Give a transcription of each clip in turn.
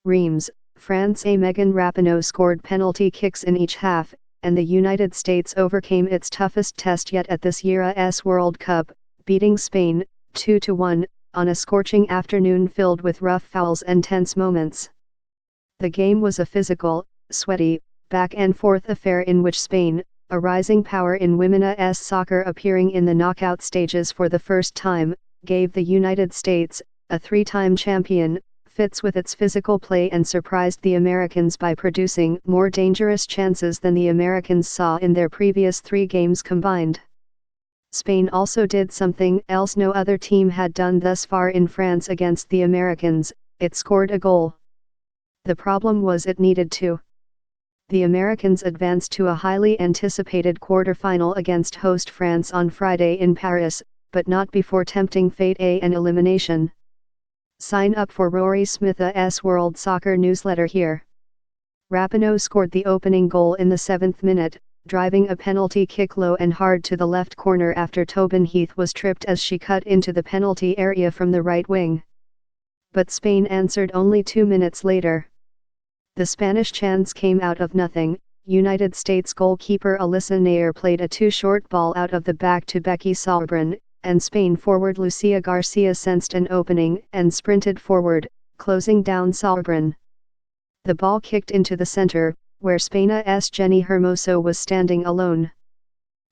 Reims, France. Megan Rapinoe scored penalty kicks in each half, and the United States overcame its toughest test yet at this year's World Cup, beating Spain, 2-1, on a scorching afternoon filled with rough fouls and tense moments. The game was a physical, sweaty, back-and-forth affair in which Spain, a rising power in women's soccer appearing in the knockout stages for the first time, gave the United States, a three-time champion, fits with its physical play and surprised the Americans by producing more dangerous chances than the Americans saw in their previous 3 games combined. Spain also did something else no other team had done thus far in France against the Americans: it scored a goal. The problem was it needed to. The Americans advanced to a highly anticipated quarterfinal against host France on Friday in Paris, but not before tempting fate an elimination. Sign up for Rory Smith's World Soccer newsletter here. Rapinoe scored the opening goal in the 7th minute, driving a penalty kick low and hard to the left corner after Tobin Heath was tripped as she cut into the penalty area from the right wing. But Spain answered only 2 minutes later. The Spanish chance came out of nothing. United States goalkeeper Alyssa Naeher played a too-short ball out of the back to Becky Sauerbrunn, and Spain forward Lucia Garcia sensed an opening and sprinted forward, closing down Sauerbrunn. The ball kicked into the center, where Spain's Jenni Hermoso was standing alone.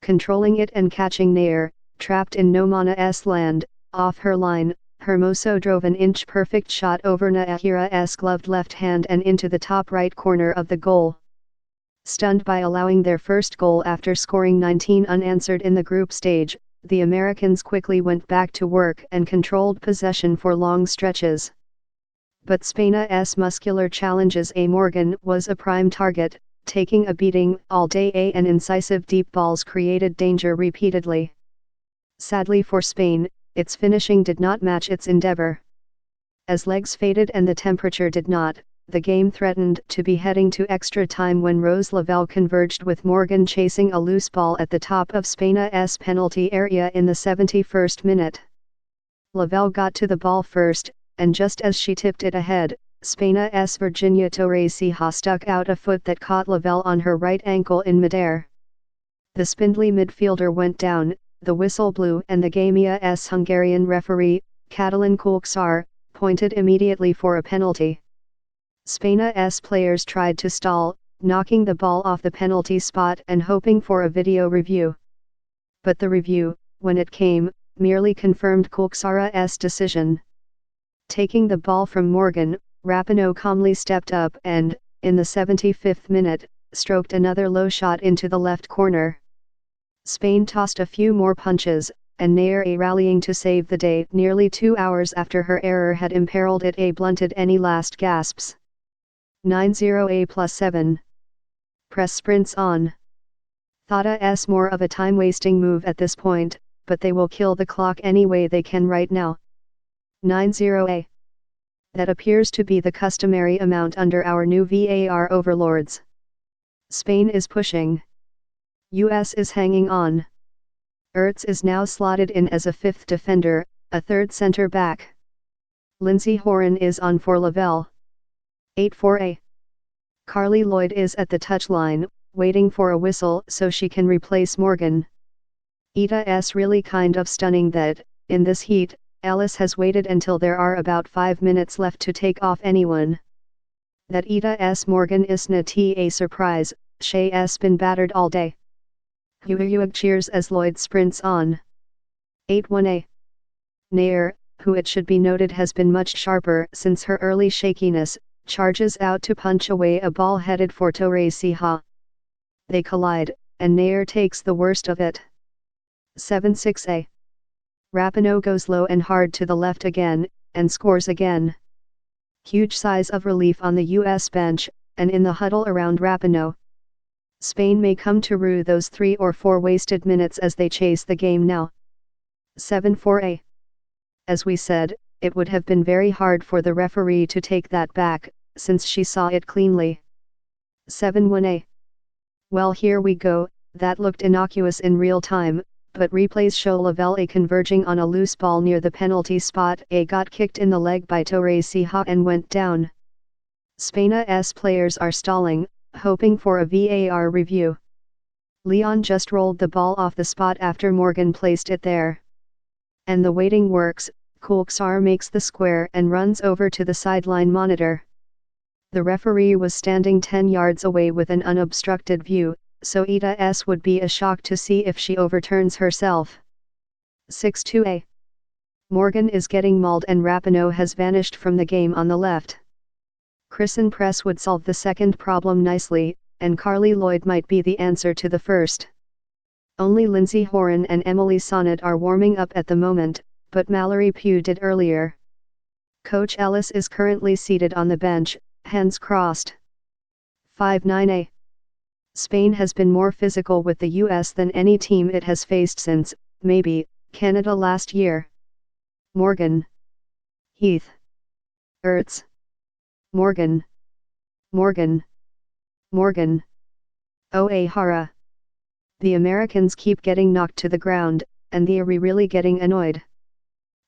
Controlling it and catching Naeher, trapped in no man's land, off her line, Hermoso drove an inch-perfect shot over Naeher's gloved left hand and into the top right corner of the goal. Stunned by allowing their first goal after scoring 19 unanswered in the group stage, the Americans quickly went back to work and controlled possession for long stretches. But Spain's muscular challenges. Morgan was a prime target, taking a beating all day and incisive deep balls created danger repeatedly. Sadly for Spain, its finishing did not match its endeavor. As legs faded and the temperature did not, the game threatened to be heading to extra time when Rose Lavelle converged with Morgan chasing a loose ball at the top of Spain's penalty area in the 71st minute. Lavelle got to the ball first, and just as she tipped it ahead, Spain's Virginia Torres-Ceja stuck out a foot that caught Lavelle on her right ankle in midair. The spindly midfielder went down, the whistle blew, and the game's Hungarian referee, Catalin Kulcsar, pointed immediately for a penalty. Spain's players tried to stall, knocking the ball off the penalty spot and hoping for a video review. But the review, when it came, merely confirmed Kulcsar's decision. Taking the ball from Morgan, Rapinoe calmly stepped up and, in the 75th minute, stroked another low shot into the left corner. Spain tossed a few more punches, and Naeher rallying to save the day nearly 2 hours after her error had imperiled it. Blunted any last gasps. 9-0 +7. Press sprints on. Thought more of a time-wasting move at this point, but they will kill the clock any way they can right now. 9-0. That appears to be the customary amount under our new VAR overlords. Spain is pushing. US is hanging on. Ertz is now slotted in as a 5th defender, a 3rd center back. Lindsey Horan is on for Lavelle. 8-4. Carly Lloyd is at the touchline, waiting for a whistle so she can replace Morgan. It's really kind of stunning that, in this heat, Ellis has waited until there are about 5 minutes left to take off anyone. That Ita's Morgan isn't a surprise. She's been battered all day. Huig cheers as Lloyd sprints on. 8-1. Naeher, who it should be noted has been much sharper since her early shakiness, charges out to punch away a ball headed for Torres-Ceja. They collide, and Naeher takes the worst of it. 7-6. Rapinoe goes low and hard to the left again, and scores again. Huge sighs of relief on the US bench, and in the huddle around Rapinoe. Spain may come to rue those 3 or 4 wasted minutes as they chase the game now. 7-4. As we said, it would have been very hard for the referee to take that back, since she saw it cleanly. 7-1. Well, here we go. That looked innocuous in real time, but replays show Lavelle converging on a loose ball near the penalty spot. Got kicked in the leg by Torres-Ceja and went down. Spain's players are stalling, hoping for a VAR review. Leon just rolled the ball off the spot after Morgan placed it there. And the waiting works. Kulksar makes the square and runs over to the sideline monitor. The referee was standing 10 yards away with an unobstructed view, so Ida would be a shock to see if she overturns herself. 6-2. Morgan is getting mauled and Rapinoe has vanished from the game on the left. Christen Press would solve the second problem nicely, and Carly Lloyd might be the answer to the first. Only Lindsay Horan and Emily Sonnett are warming up at the moment, but Mallory Pugh did earlier. Coach Ellis is currently seated on the bench, hands crossed. 5-9. Spain has been more physical with the US than any team it has faced since, maybe, Canada last year. Morgan. Heath. Ertz. Morgan. Morgan. Morgan. O'Hara. The Americans keep getting knocked to the ground, and they're really getting annoyed.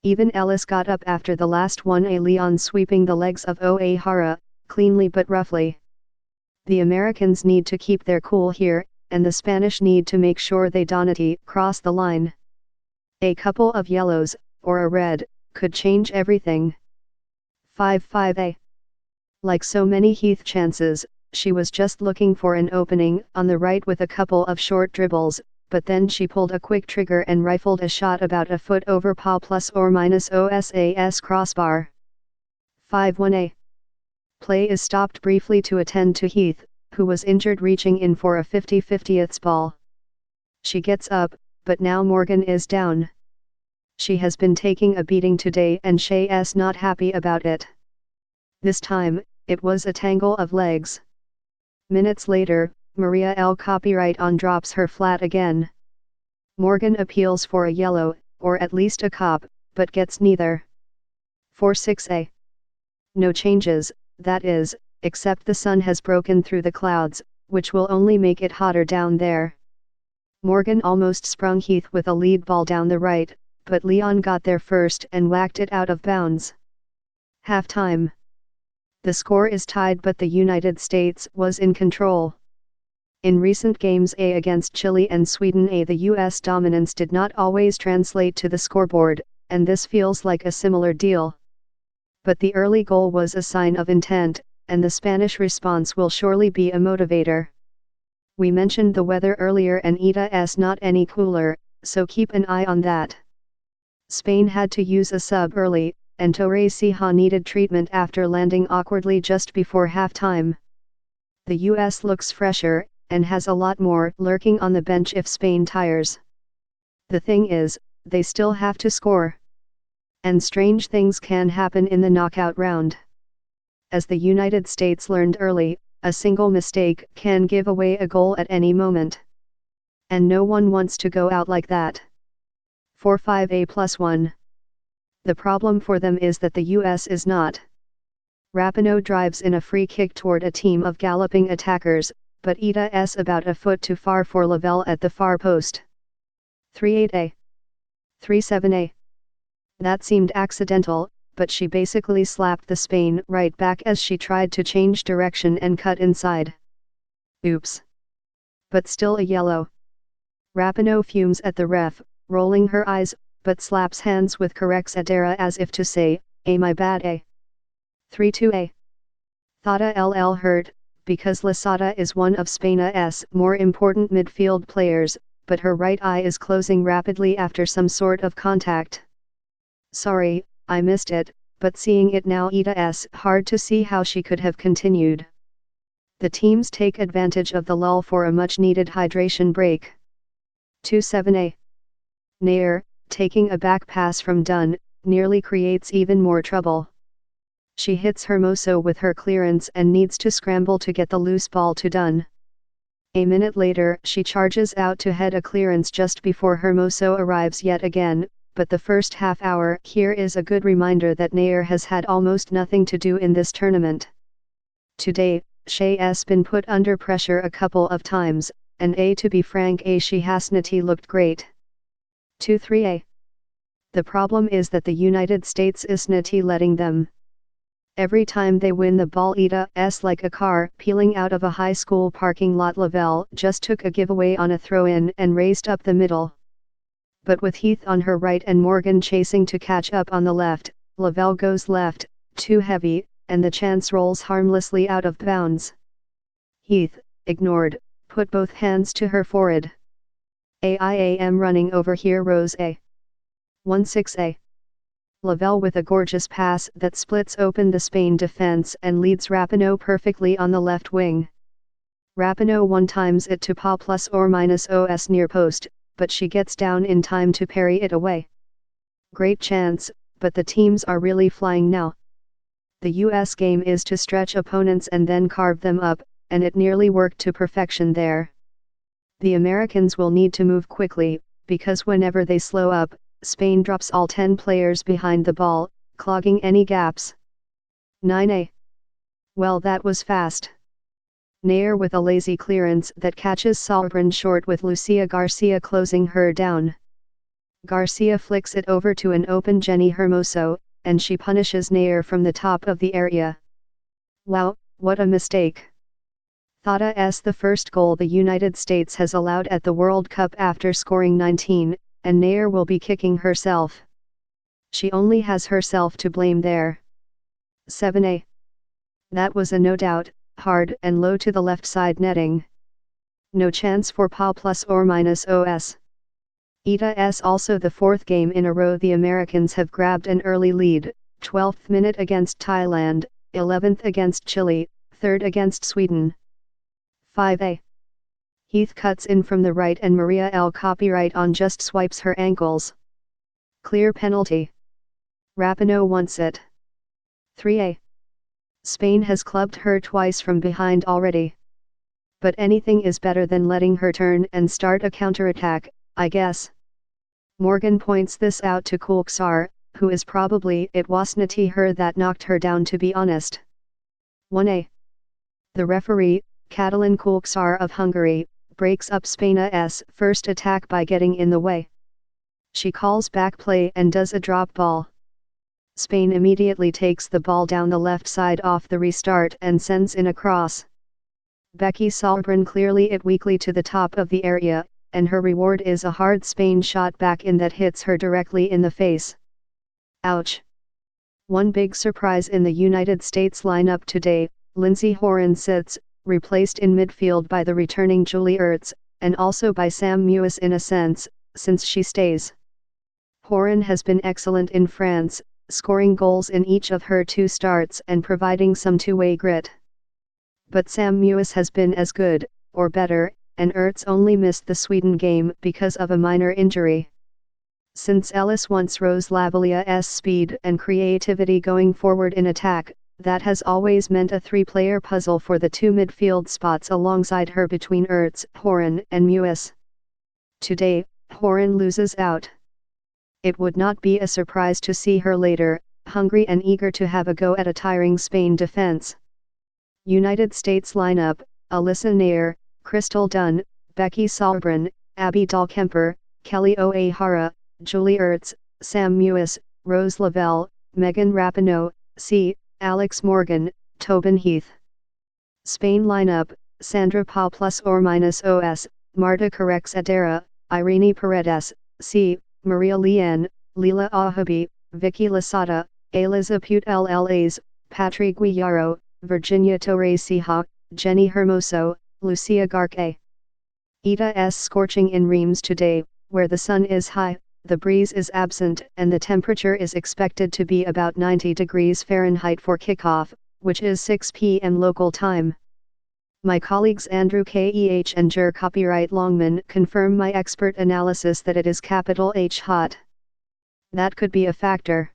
Even Ellis got up after the last one. Leon sweeping the legs of O'Hara, cleanly but roughly. The Americans need to keep their cool here, and the Spanish need to make sure they don't cross the line. A couple of yellows, or a red, could change everything. 5-5. Like so many Heath chances, she was just looking for an opening on the right with a couple of short dribbles, but then she pulled a quick trigger and rifled a shot about a foot over Pa plus or minus OSAS crossbar. 5-1. Play is stopped briefly to attend to Heath, who was injured reaching in for a 50-50th ball. She gets up, but now Morgan is down. She has been taking a beating today and she's not happy about it. This time, it was a tangle of legs. Minutes later, Maria L. copyright on drops her flat again. Morgan appeals for a yellow, or at least a cop, but gets neither. 4-6. No changes, that is, except the sun has broken through the clouds, which will only make it hotter down there. Morgan almost sprung Heath with a lead ball down the right, but Leon got there first and whacked it out of bounds. Halftime. The score is tied, but the United States was in control. In recent games against Chile and Sweden the US dominance did not always translate to the scoreboard, and this feels like a similar deal. But the early goal was a sign of intent, and the Spanish response will surely be a motivator. We mentioned the weather earlier and Ita's not any cooler, so keep an eye on that. Spain had to use a sub early, and Torrecija needed treatment after landing awkwardly just before halftime. The US looks fresher, and has a lot more lurking on the bench if Spain tires. The thing is, they still have to score. And strange things can happen in the knockout round. As the United States learned early, a single mistake can give away a goal at any moment. And no one wants to go out like that. 4-5+1. The problem for them is that the US is not. Rapinoe drives in a free kick toward a team of galloping attackers, but Ita's about a foot too far for Lavelle at the far post. 3-8. 3-7. That seemed accidental, but she basically slapped the Spain right back as she tried to change direction and cut inside. Oops. But still a yellow. Rapinoe fumes at the ref, rolling her eyes, but slaps hands with corrects Adera as if to say, my bad 3-2. Thada LL hurt, because Losada is one of Spain's more important midfield players, but her right eye is closing rapidly after some sort of contact. Sorry, I missed it, but seeing it now it's hard to see how she could have continued. The teams take advantage of the lull for a much-needed hydration break. 2-7. Nair, taking a back pass from Dunn, nearly creates even more trouble. She hits Hermoso with her clearance and needs to scramble to get the loose ball to Dunn. A minute later she charges out to head a clearance just before Hermoso arrives yet again, but the first half hour here is a good reminder that Nair has had almost nothing to do in this tournament. Today, she's been put under pressure a couple of times, and to be frank she hasn't looked great. 2-3. The problem is that the United States isn't letting them. Every time they win the ball, Ita's like a car peeling out of a high school parking lot. Lavelle just took a giveaway on a throw-in and raced up the middle. But with Heath on her right and Morgan chasing to catch up on the left, Lavelle goes left, too heavy, and the chance rolls harmlessly out of bounds. Heath, ignored, put both hands to her forehead. "I am running over here, Rose A. 16A. Lavelle with a gorgeous pass that splits open the Spain defense and leads Rapinoe perfectly on the left wing. Rapinoe one times it to Pa plus or minus OS near post, but she gets down in time to parry it away. Great chance, but the teams are really flying now. The US game is to stretch opponents and then carve them up, and it nearly worked to perfection there. The Americans will need to move quickly, because whenever they slow up, Spain drops all 10 players behind the ball, clogging any gaps." 9A. Well, that was fast. Nair with a lazy clearance that catches Sahlgren short with Lucia Garcia closing her down. Garcia flicks it over to an open Jenny Hermoso, and she punishes Nair from the top of the area. Wow, what a mistake. Thada's the first goal the United States has allowed at the World Cup after scoring 19, and Nair will be kicking herself. She only has herself to blame there. 7A. That was a no doubt, hard and low to the left side netting. No chance for Pa plus or minus OS. Ita's also the fourth game in a row the Americans have grabbed an early lead, 12th minute against Thailand, 11th against Chile, 3rd against Sweden. 5A. Heath cuts in from the right and Maria El Copyright on just swipes her ankles. Clear penalty. Rapinoe wants it. 3A. Spain has clubbed her twice from behind already. But anything is better than letting her turn and start a counterattack, I guess. Morgan points this out to Kulksar, who is probably "it wasn't her that knocked her down, to be honest." 1A. The referee, Catalin Kulksar of Hungary, breaks up Spain's first attack by getting in the way. She calls back play and does a drop ball. Spain immediately takes the ball down the left side off the restart and sends in a cross. Becky Sahlgren clearly it weakly to the top of the area, and her reward is a hard Spain shot back in that hits her directly in the face. Ouch. One big surprise in the United States lineup today, Lindsey Horan sits, replaced in midfield by the returning Julie Ertz, and also by Sam Mewis in a sense, since she stays. Horan has been excellent in France, scoring goals in each of her 2 starts and providing some two-way grit. But Sam Mewis has been as good, or better, and Ertz only missed the Sweden game because of a minor injury. Since Ellis wants Rose Lavalia's speed and creativity going forward in attack, that has always meant a 3-player puzzle for the 2 midfield spots alongside her between Ertz, Horan and Mewis. Today, Horan loses out. It would not be a surprise to see her later, hungry and eager to have a go at a tiring Spain defense. United States lineup: Alyssa Nair, Crystal Dunn, Becky Sahlgren, Abby Dahlkemper, Kelly O'Hara, Julie Ertz, Sam Mewis, Rose Lavelle, Megan Rapinoe, C. Alex Morgan, Tobin Heath. Spain lineup: Sandra Pa plus or minus OS, Marta Carex Adera, Irene Paredes, C. Maria Leanne, Leila Ahabi, Vicky Lasada, Eliza Putellas, Patrick Guillaro, Virginia Torres-Sija, Jenny Hermoso, Lucia Garque. Ita's scorching in Reims today, where the sun is high, the breeze is absent and the temperature is expected to be about 90 degrees Fahrenheit for kickoff, which is 6 p.m. local time. My colleagues Andrew Keh and Jer Copyright Longman confirm my expert analysis that it is capital H hot. That could be a factor.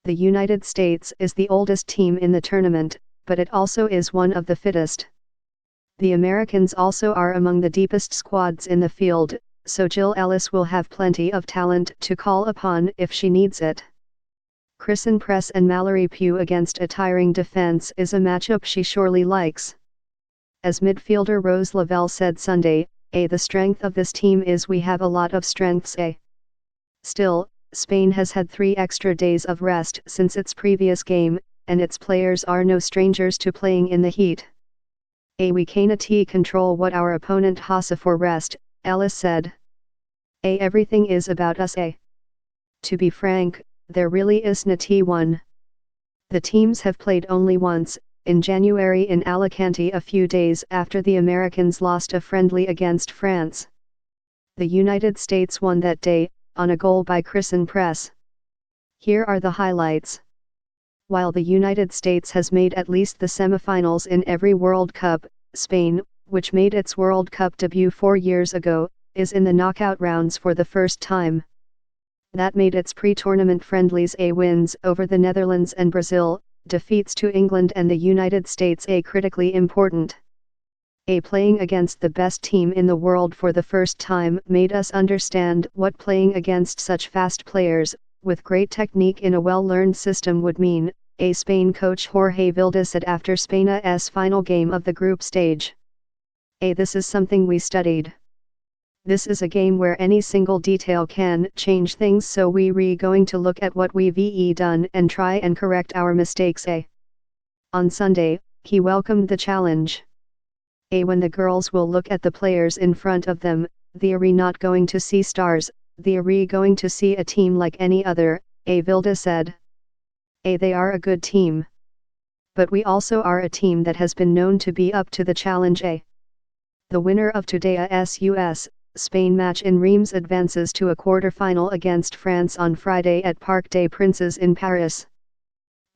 The United States is the oldest team in the tournament, but it also is one of the fittest. The Americans also are among the deepest squads in the field, so Jill Ellis will have plenty of talent to call upon if she needs it. Kristen Press and Mallory Pugh against a tiring defense is a matchup she surely likes. As midfielder Rose Lavelle said Sunday, the strength of this team is we have a lot of strengths. Still, Spain has had 3 extra days of rest since its previous game, and its players are no strangers to playing in the heat. We cannot control what our opponent has for rest, Ellis said. Everything is about us. To be frank, there really isn't one. The teams have played only once, in January in Alicante a few days after the Americans lost a friendly against France. The United States won that day, on a goal by Christen Press. Here are the highlights. While the United States has made at least the semifinals in every World Cup, Spain, which made its World Cup debut 4 years ago, is in the knockout rounds for the first time. That made its pre-tournament friendlies wins over the Netherlands and Brazil, defeats to England and the United States critically important. Playing against the best team in the world for the first time made us understand what playing against such fast players, with great technique in a well-learned system would mean, Spain coach Jorge Vilda said after Spain's final game of the group stage. This is something we studied. This is a game where any single detail can change things, so we're going to look at what we've done and try and correct our mistakes. On Sunday, he welcomed the challenge. When the girls will look at the players in front of them, they're not going to see stars, they're going to see a team like any other, Vilda said. They are a good team. But we also are a team that has been known to be up to the challenge. The winner of today's US Spain match in Reims advances to a quarter-final against France on Friday at Parc des Princes in Paris.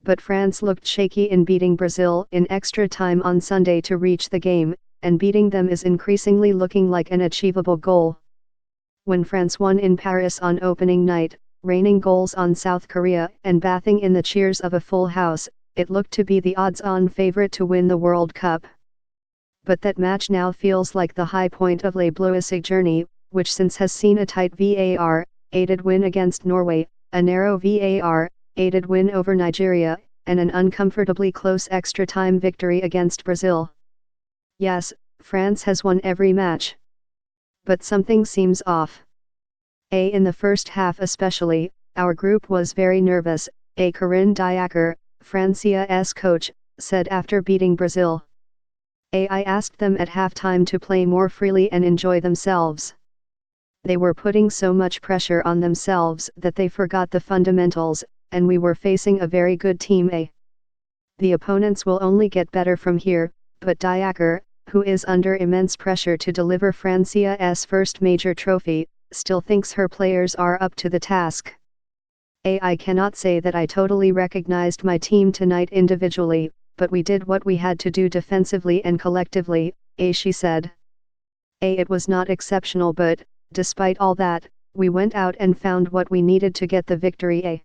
But France looked shaky in beating Brazil in extra time on Sunday to reach the game, and beating them is increasingly looking like an achievable goal. When France won in Paris on opening night, raining goals on South Korea and bathing in the cheers of a full house, it looked to be the odds-on favorite to win the World Cup. But that match now feels like the high point of Les Bleus' journey, which since has seen a tight VAR-aided win against Norway, a narrow VAR-aided win over Nigeria, and an uncomfortably close extra-time victory against Brazil. Yes, France has won every match. But something seems off. In the first half especially, our group was very nervous, Corinne Diacre, Francia's coach, said after beating Brazil. I asked them at halftime to play more freely and enjoy themselves. They were putting so much pressure on themselves that they forgot the fundamentals, and we were facing a very good team. The opponents will only get better from here, but Diacre, who is under immense pressure to deliver Francia's first major trophy, still thinks her players are up to the task. I cannot say that I totally recognized my team tonight individually, but we did what we had to do defensively and collectively, she said. It was not exceptional, but, despite all that, we went out and found what we needed to get the victory.